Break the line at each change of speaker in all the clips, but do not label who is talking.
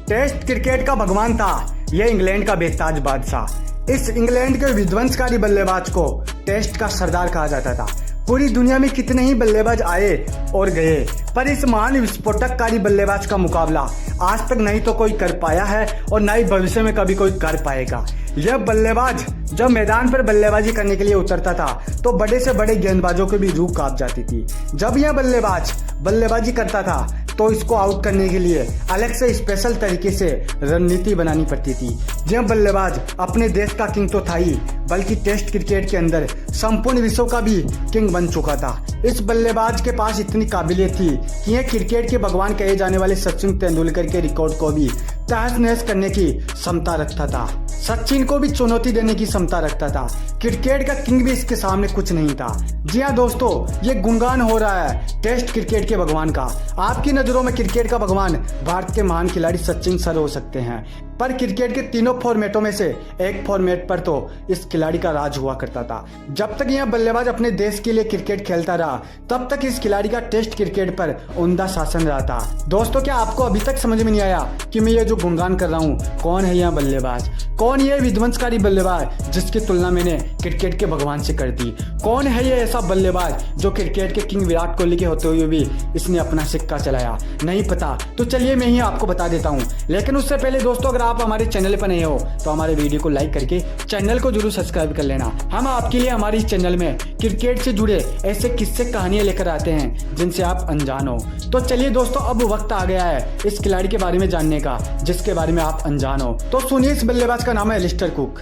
Test cricket का भगवान था यह इंग्लैंड का बेताज बादशाह। इस इंग्लैंड के विध्वंसकारी बल्लेबाज को टेस्ट का सरदार कहा जाता था। पूरी दुनिया में कितने ही बल्लेबाज आए और गए, पर इस महान विस्फोटककारी बल्लेबाज का मुकाबला आज तक नहीं तो कोई कर पाया है और ना ही भविष्य में कभी कोई कर पाएगा। यह बल्लेबाज जब मैदान पर बल्लेबाजी करने के लिए उतरता था तो बड़े से बड़े गेंदबाजों की भी रूह कांप जाती थी। जब यह बल्लेबाज बल्लेबाजी करता था तो इसको आउट करने के लिए अलग से स्पेशल तरीके से रणनीति बनानी पड़ती थी। यह बल्लेबाज अपने देश का किंग तो था ही, बल्कि टेस्ट क्रिकेट के अंदर संपूर्ण विश्व का भी किंग बन चुका था। इस बल्लेबाज के पास इतनी काबिलियत थी कि यह क्रिकेट के भगवान कहे जाने वाले सचिन तेंदुलकर के रिकॉर्ड को भी तहस नहस करने की क्षमता रखता था। सचिन को भी चुनौती देने की क्षमता रखता था। क्रिकेट का किंग भी इसके सामने कुछ नहीं था। जी हाँ दोस्तों, ये गुणगान हो रहा है टेस्ट क्रिकेट के भगवान का। आपकी नजरों में क्रिकेट का भगवान भारत के महान खिलाड़ी सचिन सर हो सकते हैं, पर क्रिकेट के तीनों फॉर्मेटों में से एक फॉर्मेट पर तो इस खिलाड़ी का राज हुआ करता था। जब तक यह बल्लेबाज अपने देश के लिए क्रिकेट खेलता रहा तब तक इस खिलाड़ी का टेस्ट क्रिकेट पर उम्दा शासन रहा था। दोस्तों, क्या आपको अभी तक समझ में नहीं आया कि मैं ये जो गुणगान कर रहा हूँ, कौन है यह बल्लेबाज? कौन ये विध्वंसकारी बल्लेबाज जिसकी तुलना मैंने क्रिकेट के भगवान से कर दी? कौन है ये ऐसा बल्लेबाज जो क्रिकेट के किंग विराट कोहली के होते हुए भी इसने अपना सिक्का चलाया? नहीं पता तो चलिए मैं ही आपको बता देता हूँ। लेकिन उससे पहले दोस्तों, अगर आप हमारे चैनल पर नए हो तो हमारे वीडियो को लाइक करके चैनल को जरूर सब्सक्राइब कर लेना। हम आपके लिए हमारे इस चैनल में क्रिकेट से जुड़े ऐसे किस्से कहानियां लेकर आते हैं जिनसे आप अनजान हो। तो चलिए दोस्तों, अब वक्त आ गया है इस खिलाड़ी के बारे में जानने का जिसके बारे में आप अनजान हो। तो सुनिए, इस बल्लेबाज का नाम है एलिस्टर कुक।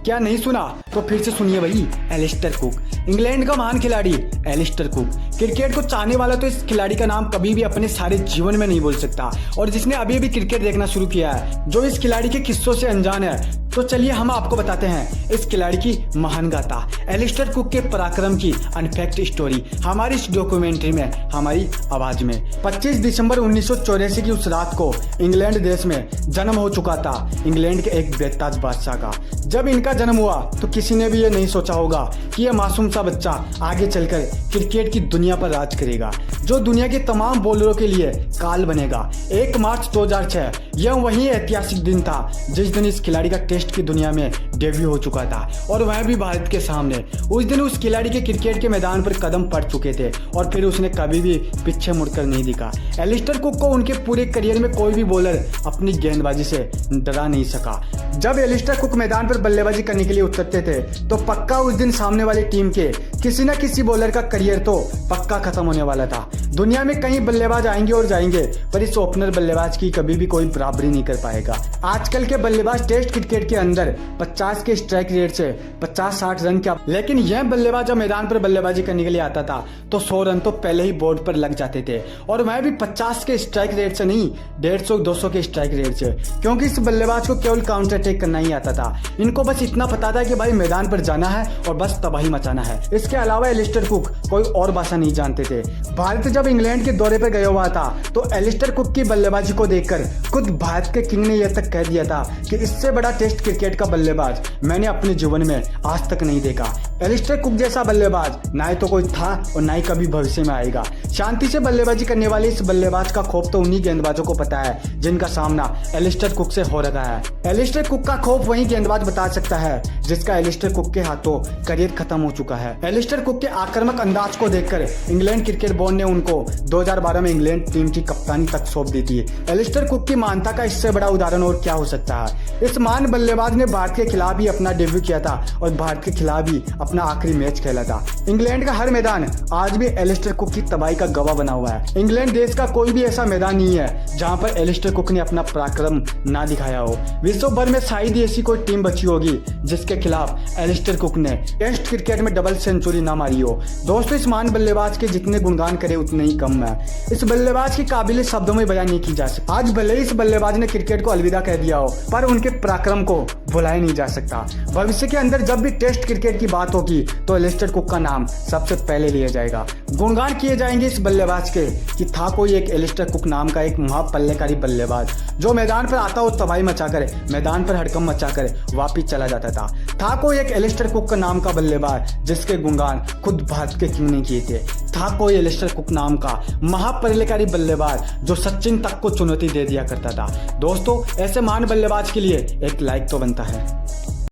क्या नहीं सुना तो फिर से सुनिए वही, एलिस्टर कुक, इंग्लैंड का महान खिलाड़ी एलिस्टर कुक। क्रिकेट को चाहने वाला तो इस खिलाड़ी का नाम कभी भी अपने सारे जीवन में नहीं बोल सकता, और जिसने अभी अभी क्रिकेट देखना शुरू किया है, जो इस खिलाड़ी के किस्सों से अनजान है, तो चलिए हम आपको बताते हैं इस खिलाड़ी की महान गाथा, एलिस्टर कुक के पराक्रम की अनफैक्ट स्टोरी हमारी इस डॉक्यूमेंट्री में, हमारी आवाज में। 25 दिसंबर 1984 की उस रात को इंग्लैंड देश में जन्म हो चुका था इंग्लैंड के एक बेताज बादशाह का। जब इनका जन्म हुआ तो किसी ने भी ये नहीं सोचा होगा कि यह मासूम सा बच्चा आगे चलकर क्रिकेट की दुनिया पर राज करेगा, जो दुनिया के तमाम बॉलरों के लिए काल बनेगा। 1 मार्च 2006 यह वही ऐतिहासिक दिन था जिस दिन इस खिलाड़ी का टेस्ट की दुनिया में डेब्यू हो चुका था, और वह भी भारत के सामने। उस दिन उस खिलाड़ी के क्रिकेट के मैदान पर कदम पड़ चुके थे और फिर उसने कभी भी पीछे मुड़कर नहीं दिखा। एलिस्टर कुक को उनके पूरे करियर में कोई भी बॉलर अपनी गेंदबाजी से डरा नहीं सका। जब एलिस्टर कुक मैदान पर बल्लेबाजी करने के लिए उतरते थे तो पक्का उस दिन सामने वाली टीम के किसी न किसी बॉलर का करियर तो पक्का खत्म होने वाला था। दुनिया में कई बल्लेबाज आएंगे और जाएंगे, पर इस ओपनर बल्लेबाज की कभी भी कोई बराबरी नहीं कर पाएगा। आजकल के बल्लेबाज टेस्ट क्रिकेट के अंदर 50 के स्ट्राइक रेट से 50-60 रन का, लेकिन यह बल्लेबाज जब मैदान पर बल्लेबाजी करने के लिए आता था तो 100 रन तो पहले ही बोर्ड पर लग जाते थे, और वह भी 50 के स्ट्राइक रेट से नहीं, 150-200 के स्ट्राइक रेट से, क्योंकि इस बल्लेबाज को केवल काउंटर अटैक करना ही आता था। इनको बस इतना पता था कि भाई मैदान पर जाना है और बस तबाही मचाना है। इसके अलावा एलिस्टर कुक कोई और भाषा नहीं जानते थे। भारत जब इंग्लैंड के दौरे पर गया हुआ था तो एलिस्टर कुक की बल्लेबाजी को देखकर खुद भारत के किंग ने यह तक कह दिया था कि इससे बड़ा टेस्ट क्रिकेट का बल्लेबाज मैंने अपने जीवन में आज तक नहीं देखा। एलिस्टर कुक जैसा बल्लेबाज ना ही तो कोई था और ना ही कभी भविष्य में आएगा। शांति से बल्लेबाजी करने वाले इस बल्लेबाज का खौफ तो उन्हीं गेंदबाजों को पता है जिनका सामना एलिस्टर कुक से हो रखा है। एलिस्टर कुक का खौफ वही गेंदबाज बता सकता है जिसका एलिस्टर कुक के हाथों करियर खत्म हो चुका है। एलिस्टर कुक के आक्रामक अंदाज को देखकर इंग्लैंड क्रिकेट बोर्ड ने उनको 2012 में इंग्लैंड टीम की कप्तानी तक सौंप दी थी। एलिस्टर कुक की महानता का इससे बड़ा उदाहरण और क्या हो सकता है। इस महान बल्लेबाज ने भारत के खिलाफ ही अपना डेब्यू किया था और भारत के खिलाफ ही अपना आखिरी मैच खेला था। इंग्लैंड का हर मैदान आज भी एलिस्टर कुक की तबाही का गवाह बना हुआ है। इंग्लैंड देश का कोई भी ऐसा मैदान नहीं है जहां पर एलिस्टर कुक ने अपना पराक्रम ना दिखाया हो। विश्व भर में शायद ही ऐसी कोई टीम बची होगी जिसके खिलाफ एलिस्टर कुक ने टेस्ट क्रिकेट में डबल सेंचुरी ना मारी हो। दोस्तों, इस महान बल्लेबाज के जितने गुणगान करे उतने ही कम है। इस बल्लेबाज की काबिलियत शब्दों में बयान नहीं की जा सकती। आज भले ही इस बल्लेबाज ने क्रिकेट को अलविदा कह दिया हो, पर उनके पराक्रम को भुलाया नहीं जा सकता। भविष्य के अंदर जब भी टेस्ट क्रिकेट की बात होगी तो एलिस्टर कुक का नाम सबसे पहले लिया जाएगा। गुणगान किए जाएंगे इस बल्लेबाज के कि था कोई एक एलिस्टर कुक नाम का एक महापल्लेकारी बल्लेबाज जो मैदान पर आता और तबाही मचाकर मैदान पर हड़कंप मचाकर वापिस चला जाता था कोई एक एलिस्टर कुक का नाम का बल्लेबाज जिसके गुणगान खुद भारत के किंग ने किए थे। था कोई एलिस्टर कुक नाम का महापल्लेकारी बल्लेबाज जो सचिन तक को चुनौती दे दिया करता था। दोस्तों, ऐसे महान बल्लेबाज के लिए एक लाइक तो बनता है।